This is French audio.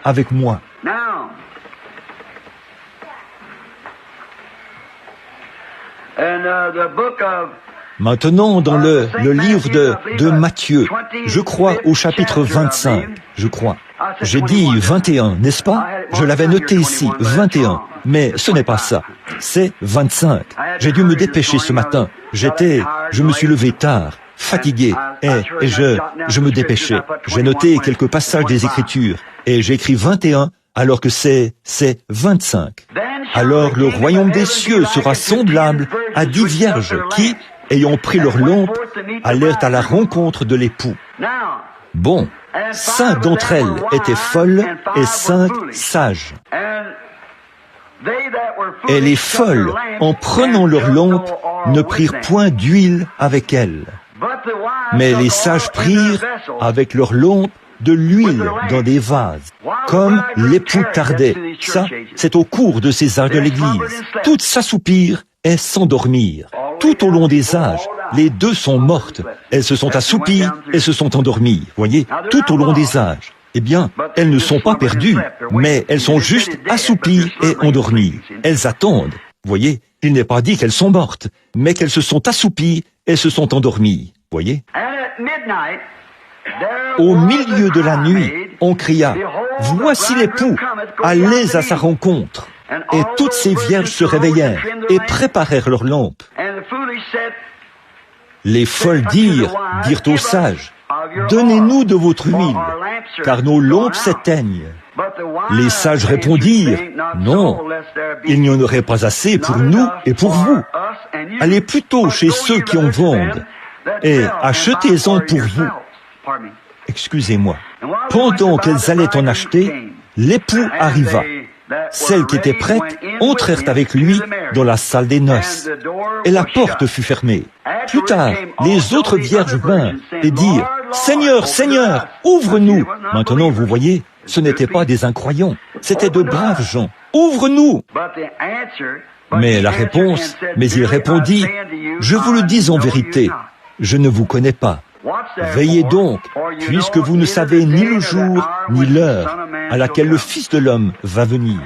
avec moi. Maintenant, dans le livre de Matthieu, je crois au chapitre 25, J'ai dit 21, n'est-ce pas? Je l'avais noté ici, 21, mais ce n'est pas ça, c'est 25. J'ai dû me dépêcher ce matin, je me suis levé tard, fatigué, et je me dépêchais. J'ai noté quelques passages des Écritures, et j'ai écrit 21, alors que c'est 25. Alors le royaume des cieux sera semblable à 10 vierges qui, ayant pris leur lampe, allèrent à la rencontre de l'époux. Bon, 5 d'entre elles étaient folles et 5 sages. Et les folles, en prenant leur lampe, ne prirent point d'huile avec elles. Mais les sages prirent avec leur lampe de l'huile dans des vases, comme l'époux tardait. Ça, c'est au cours de ces âges de l'Église. Toutes s'assoupirent et s'endormirent. Tout au long des âges, les deux sont mortes. Elles se sont assoupies et se sont endormies. Voyez, tout au long des âges. Eh bien, elles ne sont pas perdues, mais elles sont juste assoupies et endormies. Elles attendent. Voyez, il n'est pas dit qu'elles sont mortes, mais qu'elles se sont assoupies et se sont endormies. Voyez? Au milieu de la nuit, on cria, « Voici l'époux, allez à sa rencontre !» Et toutes ces vierges se réveillèrent et préparèrent leurs lampes. Les folles dirent aux sages, « Donnez-nous de votre huile, car nos lampes s'éteignent. » Les sages répondirent, « Non, il n'y en aurait pas assez pour nous et pour vous. Allez plutôt chez ceux qui en vendent et achetez-en pour vous. » Excusez-moi. Pendant qu'elles allaient en acheter, l'époux arriva. Celles qui étaient prêtes entrèrent avec lui dans la salle des noces, et la porte fut fermée. Plus tard, les autres vierges vinrent et dirent, « Seigneur, Seigneur, ouvre-nous » Maintenant, vous voyez, ce n'étaient pas des incroyants, c'étaient de braves gens. « Ouvre-nous » Mais il répondit, « Je vous le dis en vérité, je ne vous connais pas. Veillez donc, puisque vous ne savez ni le jour ni l'heure à laquelle le Fils de l'homme va venir. »